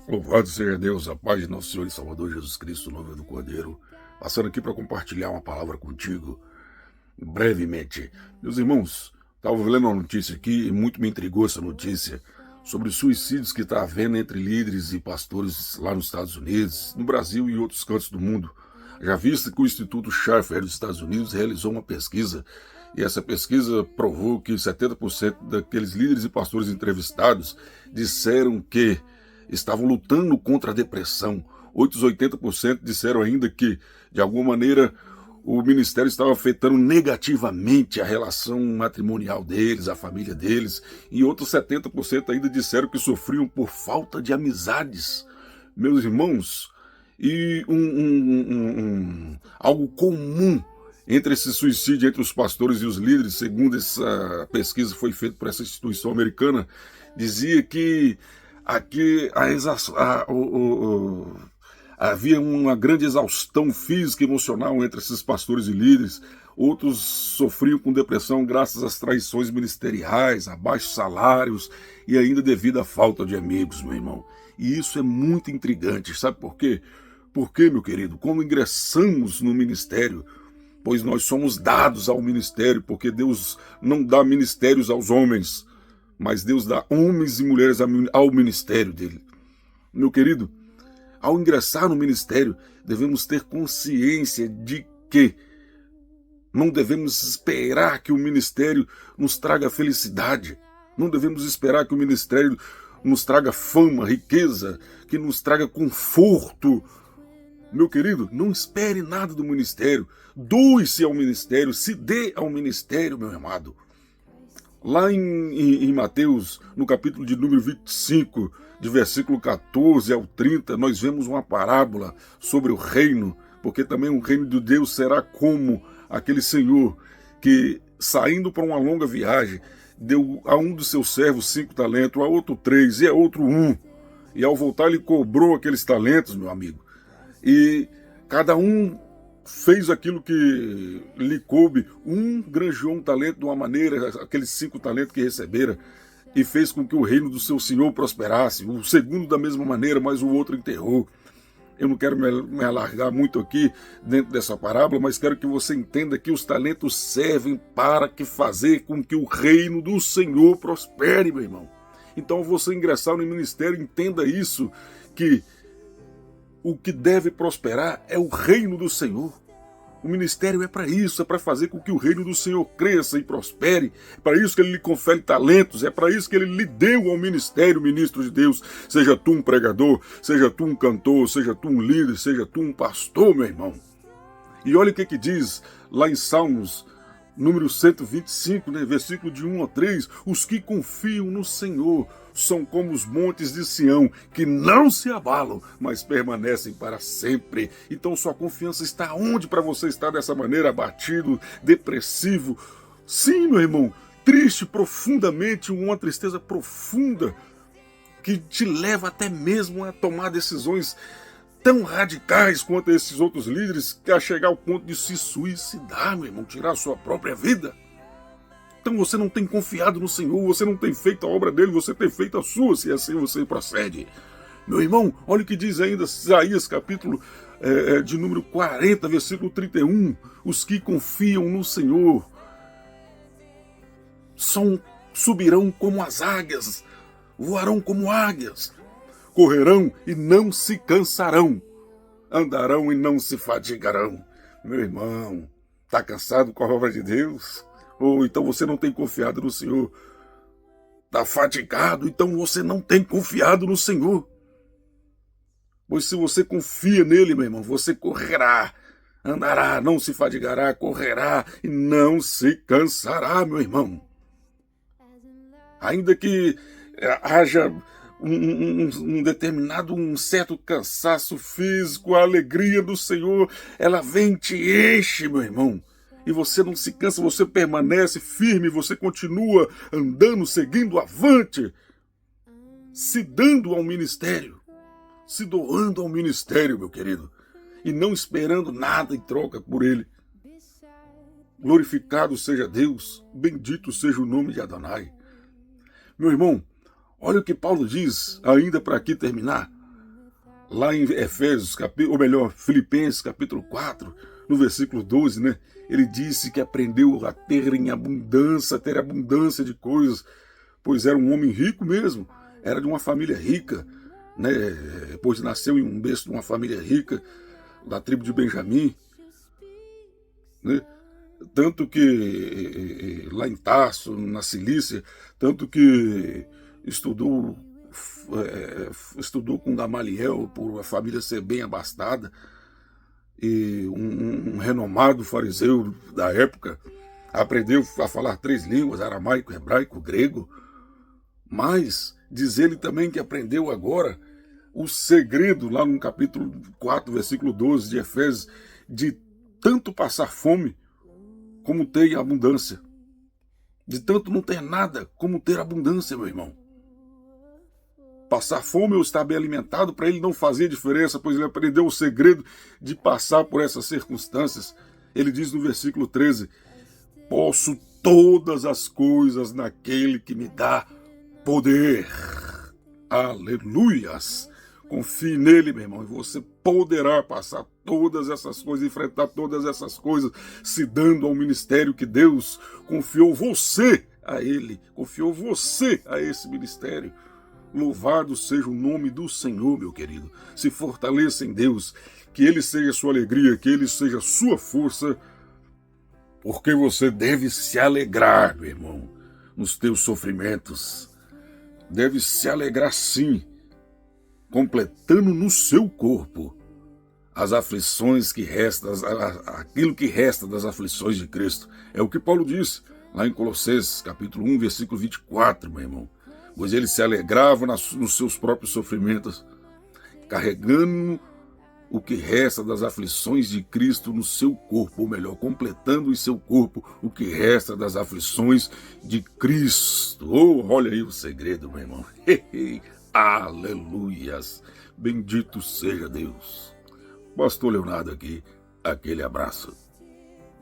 Louvado seja Deus, a paz de nosso Senhor e Salvador Jesus Cristo, o nome do Cordeiro. Passando aqui para compartilhar uma palavra contigo, brevemente. Meus irmãos, estava lendo uma notícia aqui e muito me intrigou essa notícia sobre os suicídios que está havendo entre líderes e pastores lá nos Estados Unidos, no Brasil e em outros cantos do mundo. Já visto que o Instituto Schaeffer dos Estados Unidos realizou uma pesquisa e essa pesquisa provou que 70% daqueles líderes e pastores entrevistados disseram que estavam lutando contra a depressão. Outros 80% disseram ainda que, de alguma maneira, o ministério estava afetando negativamente a relação matrimonial deles, a família deles, e outros 70% ainda disseram que sofriam por falta de amizades. Meus irmãos, e algo comum entre esse suicídio entre os pastores e os líderes, segundo essa pesquisa foi feita por essa instituição americana, dizia que aqui havia uma grande exaustão física e emocional entre esses pastores e líderes. Outros sofriam com depressão graças às traições ministeriais, a baixos salários e ainda devido à falta de amigos, meu irmão. E isso é muito intrigante, sabe por quê? Porque, meu querido, quando ingressamos no ministério, pois nós somos dados ao ministério, porque Deus não dá ministérios aos homens, mas Deus dá homens e mulheres ao ministério dele. Meu querido, ao ingressar no ministério, devemos ter consciência de que não devemos esperar que o ministério nos traga felicidade. Não devemos esperar que o ministério nos traga fama, riqueza, que nos traga conforto. Meu querido, não espere nada do ministério. Doe-se ao ministério, se dê ao ministério, meu amado. Lá em Mateus, no capítulo de número 25, de versículo 14 ao 30, nós vemos uma parábola sobre o reino, porque também o reino de Deus será como aquele senhor que, saindo para uma longa viagem, deu a um dos seus servos 5 talentos, a outro 3 e a outro 1. E ao voltar ele cobrou aqueles talentos, meu amigo. E cada um fez aquilo que lhe coube. Um granjeou um talento de uma maneira, aqueles 5 talentos que recebera, e fez com que o reino do seu senhor prosperasse. O segundo da mesma maneira, mas o outro enterrou. Eu não quero me alargar muito aqui dentro dessa parábola, mas quero que você entenda que os talentos servem para fazer com que o reino do Senhor prospere, meu irmão. Então, ao você ingressar no ministério, entenda isso, que o que deve prosperar é o reino do Senhor. O ministério é para isso, é para fazer com que o reino do Senhor cresça e prospere. É para isso que ele lhe confere talentos, é para isso que ele lhe deu ao ministério, ministro de Deus. Seja tu um pregador, seja tu um cantor, seja tu um líder, seja tu um pastor, meu irmão. E olha o que diz lá em Salmos, número 125, versículo de 1 a 3, os que confiam no Senhor são como os montes de Sião, que não se abalam, mas permanecem para sempre. Então sua confiança está onde para você estar dessa maneira, abatido, depressivo? Sim, meu irmão, triste profundamente, uma tristeza profunda, que te leva até mesmo a tomar decisões tão radicais quanto esses outros líderes, que a chegar ao ponto de se suicidar, meu irmão, tirar a sua própria vida. Então você não tem confiado no Senhor, você não tem feito a obra dele, você tem feito a sua, se assim você procede. Meu irmão, olha o que diz ainda Isaías, capítulo de número 40, versículo 31. Os que confiam no Senhor subirão como as águias, voarão como águias, correrão e não se cansarão, andarão e não se fadigarão. Meu irmão, está cansado com a obra de Deus? Ou então você não tem confiado no Senhor? Está fatigado? Então você não tem confiado no Senhor. Pois se você confia nele, meu irmão, você correrá, andará, não se fadigará, correrá e não se cansará, meu irmão. Ainda que haja um certo cansaço físico, a alegria do Senhor, ela vem e te enche, meu irmão. E você não se cansa, você permanece firme, você continua andando, seguindo avante, se dando ao ministério, se doando ao ministério, meu querido, e não esperando nada em troca por ele. Glorificado seja Deus, bendito seja o nome de Adonai. Meu irmão, olha o que Paulo diz, ainda para aqui terminar. Lá em Efésios, ou melhor, Filipenses capítulo 4, no versículo 12, né? Ele disse que aprendeu a ter em abundância, ter abundância de coisas, pois era um homem rico mesmo, era de uma família rica, né? Pois nasceu em um berço de uma família rica, da tribo de Benjamim, né? Tanto que lá em Tarso, na Cilícia, tanto que estudou com Gamaliel, por a família ser bem abastada, e um renomado fariseu da época, aprendeu a falar 3 línguas, aramaico, hebraico, grego, mas diz ele também que aprendeu agora o segredo, lá no capítulo 4, versículo 12 de Efésios, de tanto passar fome como ter abundância. De tanto não ter nada como ter abundância, meu irmão. Passar fome ou estar bem alimentado, para ele não fazia diferença, pois ele aprendeu o segredo de passar por essas circunstâncias. Ele diz no versículo 13, posso todas as coisas naquele que me dá poder. Aleluias! Confie nele, meu irmão, e você poderá passar todas essas coisas, enfrentar todas essas coisas, se dando ao ministério que Deus confiou você a ele, confiou você a esse ministério. Louvado seja o nome do Senhor, meu querido. Se fortaleça em Deus, que Ele seja sua alegria, que Ele seja sua força, porque você deve se alegrar, meu irmão, nos teus sofrimentos. Deve se alegrar sim, completando no seu corpo as aflições que restam, aquilo que resta das aflições de Cristo. É o que Paulo diz lá em Colossenses, capítulo 1, versículo 24, meu irmão. Pois ele se alegrava nos seus próprios sofrimentos, carregando o que resta das aflições de Cristo no seu corpo, ou melhor, completando em seu corpo o que resta das aflições de Cristo. Oh, olha aí o segredo, meu irmão. Aleluias! Bendito seja Deus. Pastor Leonardo aqui, aquele abraço.